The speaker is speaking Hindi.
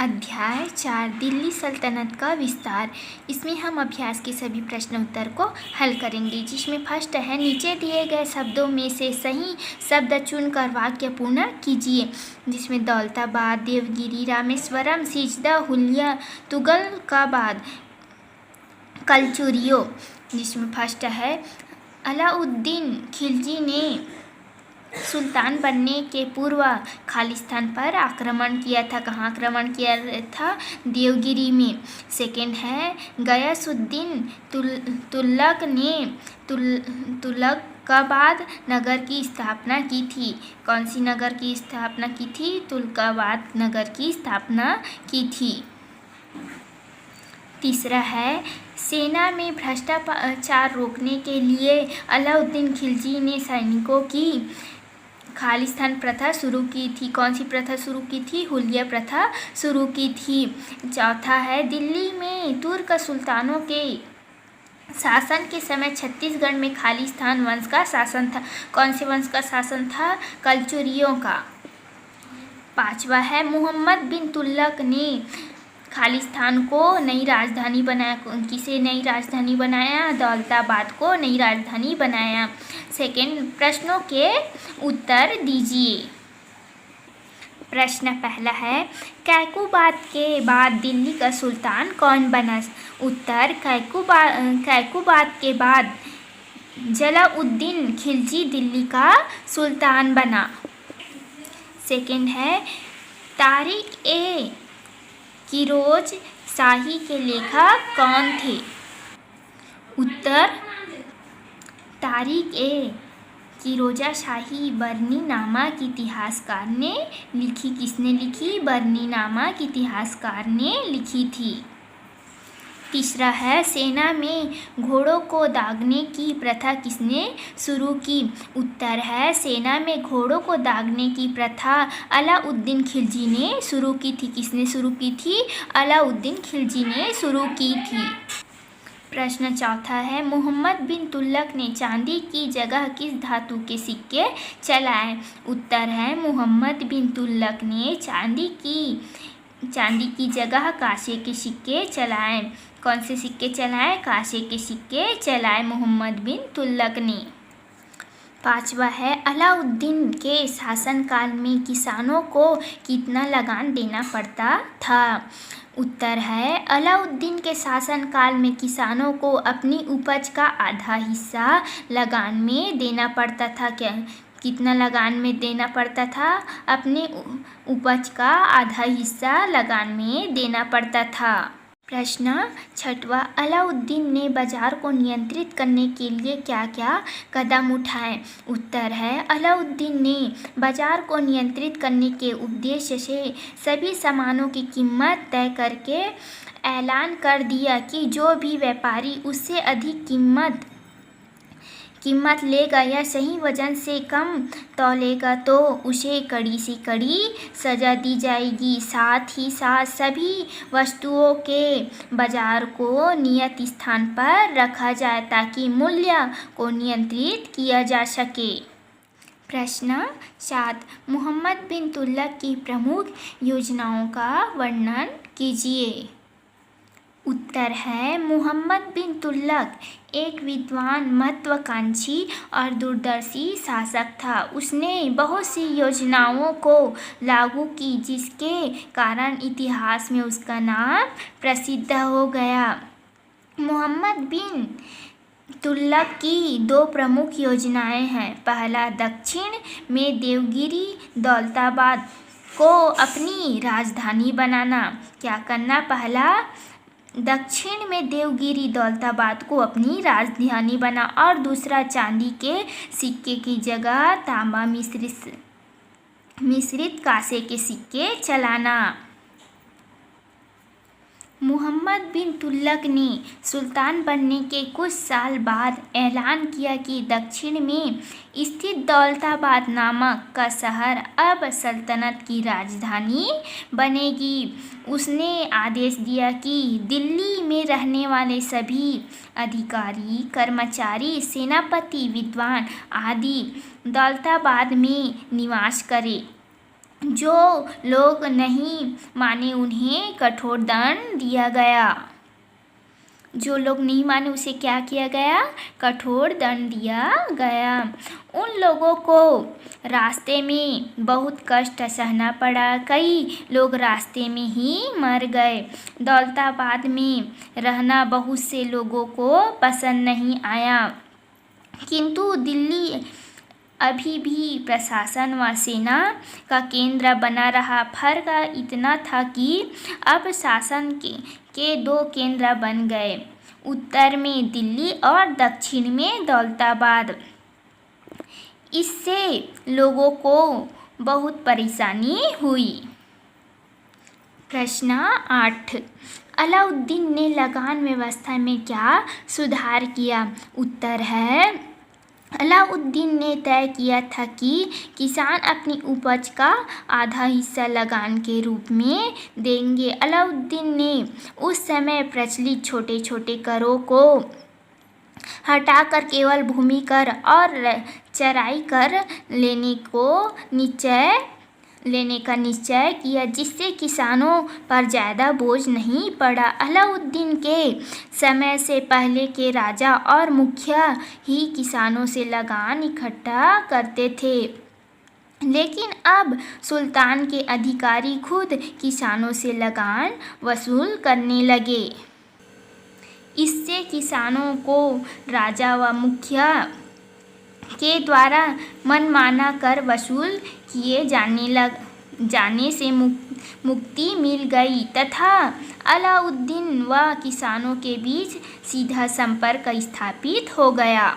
अध्याय 4 दिल्ली सल्तनत का विस्तार। इसमें हम अभ्यास के सभी प्रश्न उत्तर को हल करेंगे, जिसमें फर्स्ट है नीचे दिए गए शब्दों में से सही शब्द चुनकर वाक्य पूर्ण कीजिए, जिसमें दौलताबाद, देवगिरी, रामेश्वरम, सिजदा, हुलिया, तुगलकाबाद, कलचुरियो। जिसमें फर्स्ट है अलाउद्दीन खिलजी ने सुल्तान बनने के पूर्व खालिस्तान पर आक्रमण किया था। कहाँ आक्रमण किया था? देवगिरी में। सेकंड है गयासुद्दीन तुगलक ने तुगलकाबाद नगर की स्थापना की थी। कौन सी नगर की स्थापना की थी? तुगलकाबाद नगर की स्थापना की थी। तीसरा है सेना में भ्रष्टाचार रोकने के लिए अलाउद्दीन खिलजी ने सैनिकों की खालिस्तान प्रथा शुरू की थी। कौन सी प्रथा शुरू की थी? हुलिया प्रथा शुरू की थी। चौथा है दिल्ली में तुर्क सुल्तानों के शासन के समय छत्तीसगढ़ में खालिस्तान वंश का शासन था। कौन से वंश का शासन था? कलचुरियों का। पांचवा है मोहम्मद बिन तुगलक ने खालिस्तान को नई राजधानी बनाया। किसे नई राजधानी बनाया? दौलताबाद को नई राजधानी बनाया। सेकंड, प्रश्नों के उत्तर दीजिए। प्रश्न पहला है कैकुबाद के बाद दिल्ली का सुल्तान कौन बना? उत्तर, कैकुबाद के बाद जलाउद्दीन खिलजी दिल्ली का सुल्तान बना। सेकंड है तारिक ए किरोज शाही के लेखक कौन थे? उत्तर, तारिक ए किरोजा शाही बरनी नामक इतिहासकार ने लिखी। किसने लिखी? बरनी नामक इतिहासकार ने लिखी थी। तीसरा है सेना में घोड़ों को दागने की प्रथा किसने शुरू की? उत्तर है सेना में घोड़ों को दागने की प्रथा अलाउद्दीन खिलजी ने शुरू की थी। किसने शुरू की थी? अलाउद्दीन खिलजी ने शुरू की थी। प्रश्न चौथा है मोहम्मद बिन तुगलक ने चांदी की जगह किस धातु के सिक्के चलाए? उत्तर है मोहम्मद बिन तुगलक ने चांदी की जगह कांसे के सिक्के चलाए। कौन से सिक्के चलाए? कांसे के सिक्के चलाए मोहम्मद बिन तुगलक ने। पांचवा है अलाउद्दीन के शासनकाल में किसानों को कितना लगान देना पड़ता था? उत्तर है अलाउद्दीन के शासनकाल में किसानों को अपनी उपज का आधा हिस्सा लगान में देना पड़ता था। कितना लगान में देना पड़ता था? अपने उपज का आधा हिस्सा लगान में देना पड़ता था। प्रश्न छठवा अलाउद्दीन ने बाजार को नियंत्रित करने के लिए क्या क्या कदम उठाए? उत्तर है अलाउद्दीन ने बाजार को नियंत्रित करने के उद्देश्य से सभी सामानों की कीमत तय करके ऐलान कर दिया कि जो भी व्यापारी उससे अधिक कीमत लेगा या सही वजन से कम तौलेगा तो उसे कड़ी से कड़ी सजा दी जाएगी। साथ ही साथ सभी वस्तुओं के बाजार को नियत स्थान पर रखा जाए ताकि मूल्य को नियंत्रित किया जा सके। प्रश्न 7 मोहम्मद बिन तुगलक की प्रमुख योजनाओं का वर्णन कीजिए। उत्तर है मोहम्मद बिन तुगलक एक विद्वान, महत्वाकांक्षी और दूरदर्शी शासक था। उसने बहुत सी योजनाओं को लागू की जिसके कारण इतिहास में उसका नाम प्रसिद्ध हो गया। मोहम्मद बिन तुगलक की दो प्रमुख योजनाएं हैं। पहला, दक्षिण में देवगिरी दौलताबाद को अपनी राजधानी बनाना। क्या करना? पहला, दक्षिण में देवगिरी दौलताबाद को अपनी राजधानी बना और दूसरा, चांदी के सिक्के की जगह तांबा मिश्रित कांसे के सिक्के चलाना। मोहम्मद बिन तुगलक ने सुल्तान बनने के कुछ साल बाद ऐलान किया कि दक्षिण में स्थित दौलताबाद नामक का शहर अब सल्तनत की राजधानी बनेगी। उसने आदेश दिया कि दिल्ली में रहने वाले सभी अधिकारी, कर्मचारी, सेनापति, विद्वान आदि दौलताबाद में निवास करें। जो लोग नहीं माने उन्हें कठोर दंड दिया गया। जो लोग नहीं माने उसे क्या किया गया? कठोर दंड दिया गया। उन लोगों को रास्ते में बहुत कष्ट सहना पड़ा। कई लोग रास्ते में ही मर गए। दौलताबाद में रहना बहुत से लोगों को पसंद नहीं आया, किंतु दिल्ली अभी भी प्रशासन व सेना का केंद्र बना रहा। फर्क इतना था कि अब शासन के दो केंद्र बन गए, उत्तर में दिल्ली और दक्षिण में दौलताबाद। इससे लोगों को बहुत परेशानी हुई। प्रश्न 8, अलाउद्दीन ने लगान व्यवस्था में क्या सुधार किया? उत्तर है, अलाउद्दीन ने तय किया था कि किसान अपनी उपज का आधा हिस्सा लगान के रूप में देंगे। अलाउद्दीन ने उस समय प्रचलित छोटे छोटे करों को हटाकर केवल भूमि कर और चराई कर लेने का निश्चय किया, जिससे किसानों पर ज़्यादा बोझ नहीं पड़ा। अलाउद्दीन के समय से पहले के राजा और मुखिया ही किसानों से लगान इकट्ठा करते थे, लेकिन अब सुल्तान के अधिकारी खुद किसानों से लगान वसूल करने लगे। इससे किसानों को राजा व मुखिया के द्वारा मनमाना कर वसूल किए जाने से मुक्ति मिल गई तथा अलाउद्दीन व किसानों के बीच सीधा संपर्क स्थापित हो गया।